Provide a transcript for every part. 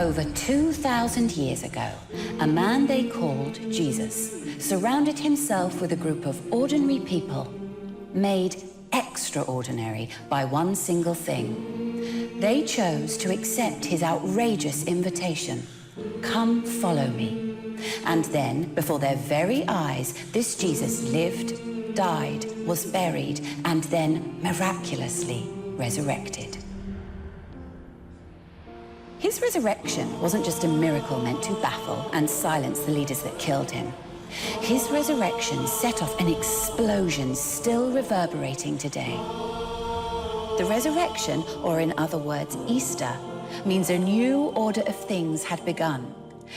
Over 2,000 years ago, a man they called Jesus surrounded himself with a group of ordinary people, made extraordinary by one single thing. They chose to accept his outrageous invitation, "Come, follow me." And then, before their very eyes, this Jesus lived, died, was buried, and then miraculously resurrected. His resurrection wasn't just a miracle meant to baffle and silence the leaders that killed him. His resurrection set off an explosion still reverberating today. The resurrection, or in other words, Easter, means a new order of things had begun.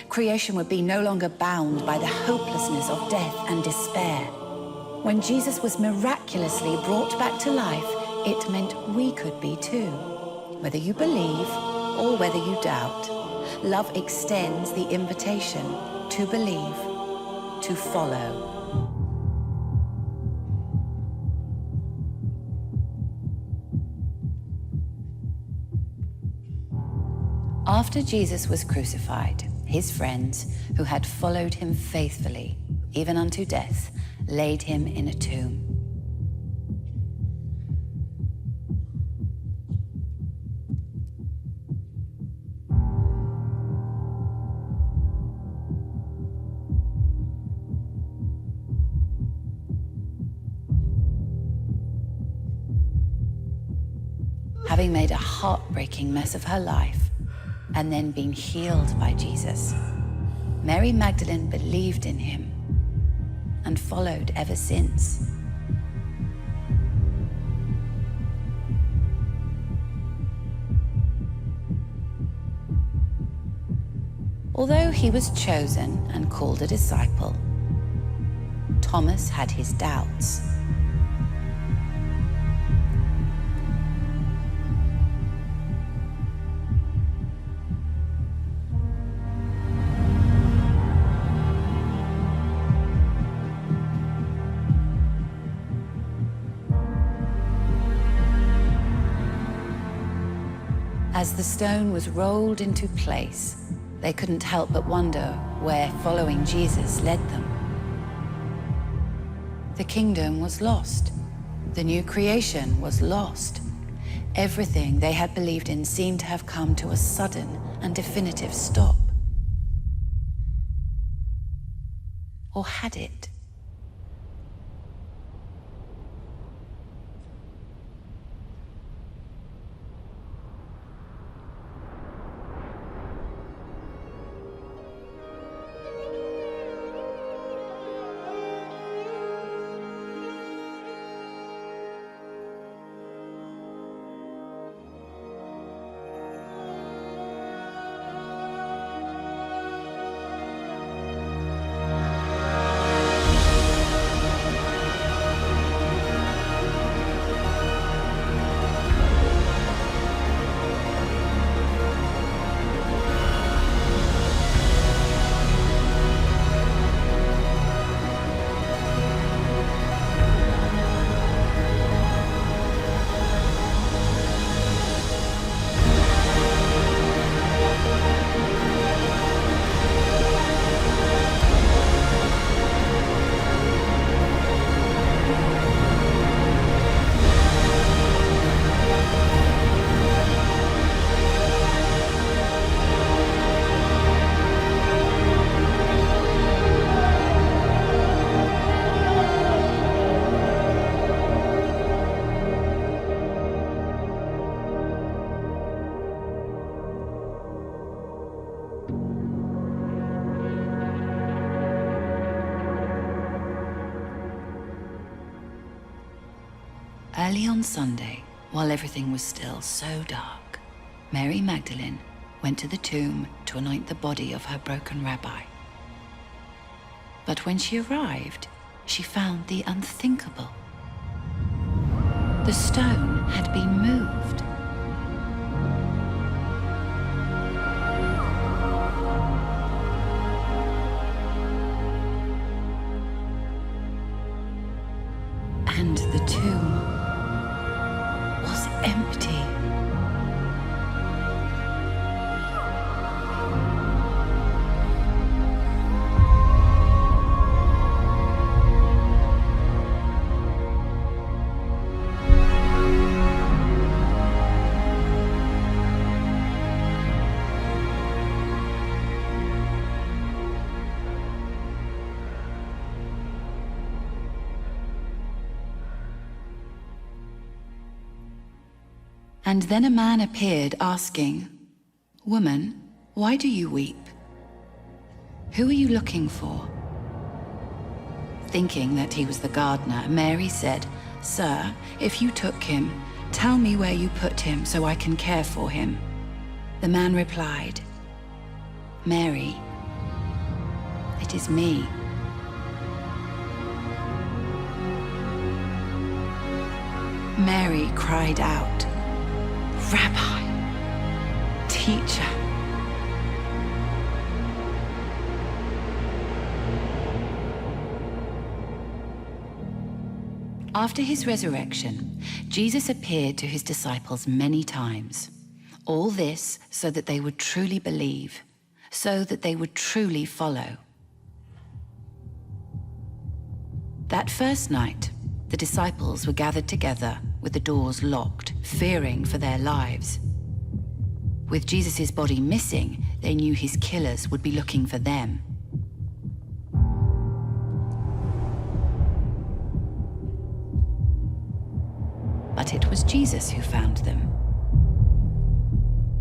Creation would be no longer bound by the hopelessness of death and despair. When Jesus was miraculously brought back to life, it meant we could be too. Whether you believe or whether you doubt, love extends the invitation to believe, to follow. After Jesus was crucified, his friends, who had followed him faithfully, even unto death, laid him in a tomb. Having made a heartbreaking mess of her life and then been healed by Jesus, Mary Magdalene believed in him and followed ever since. Although he was chosen and called a disciple, Thomas had his doubts. As the stone was rolled into place, they couldn't help but wonder where following Jesus led them. The kingdom was lost. The new creation was lost. Everything they had believed in seemed to have come to a sudden and definitive stop. Or had it? Early on Sunday, while everything was still so dark, Mary Magdalene went to the tomb to anoint the body of her broken rabbi. But when she arrived, she found the unthinkable. The stone had been moved. And the tomb was empty. And then a man appeared asking, "Woman, why do you weep? Who are you looking for?" Thinking that he was the gardener, Mary said, "Sir, if you took him, tell me where you put him so I can care for him." The man replied, "Mary." "It is me." Mary cried out, "Rabbi, teacher." After his resurrection, Jesus appeared to his disciples many times. All this so that they would truly believe, so that they would truly follow. That first night, the disciples were gathered together with the doors locked, fearing for their lives. With Jesus' body missing, they knew his killers would be looking for them. But it was Jesus who found them.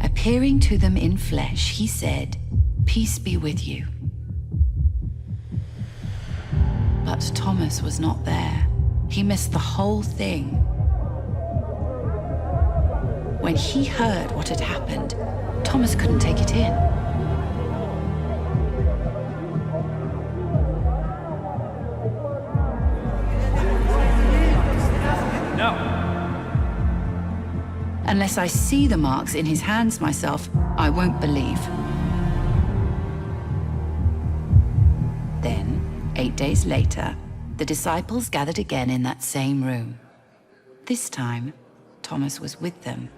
Appearing to them in flesh, he said, "Peace be with you." But Thomas was not there. He missed the whole thing. When he heard what had happened, Thomas couldn't take it in. "Unless I see the marks in his hands myself, I won't believe." Then, 8 days later, the disciples gathered again in that same room. This time, Thomas was with them.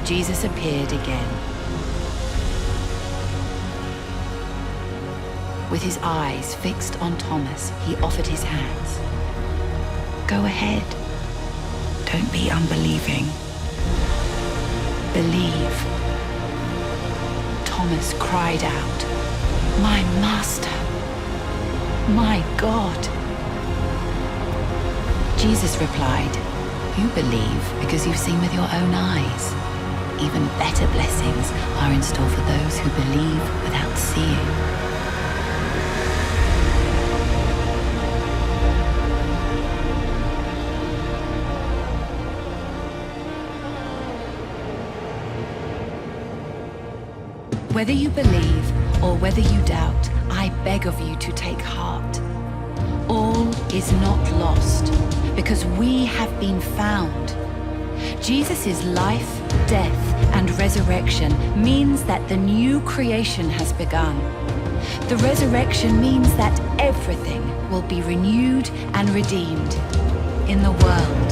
Jesus appeared again. With his eyes fixed on Thomas, he offered his hands. "Go ahead. Don't be unbelieving. Believe." Thomas cried out, "My Master, my God." Jesus replied, "You believe because you've seen with your own eyes. Even better blessings are in store for those who believe without seeing." Whether you believe or whether you doubt, I beg of you to take heart. All is not lost, because we have been found. Jesus' life, death, and resurrection means that the new creation has begun. The resurrection means that everything will be renewed and redeemed in the world,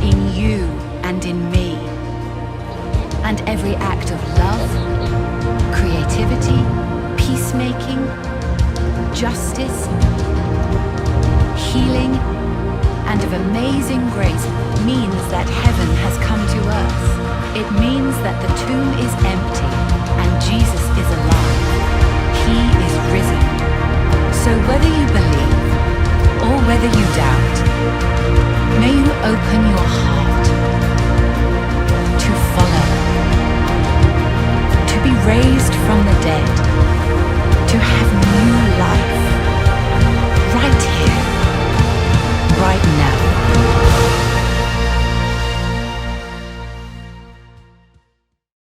in you and in me. And every act of love, creativity, peacemaking, justice, healing, and of amazing grace means that heaven has come to earth. It means that the tomb is empty and Jesus is alive.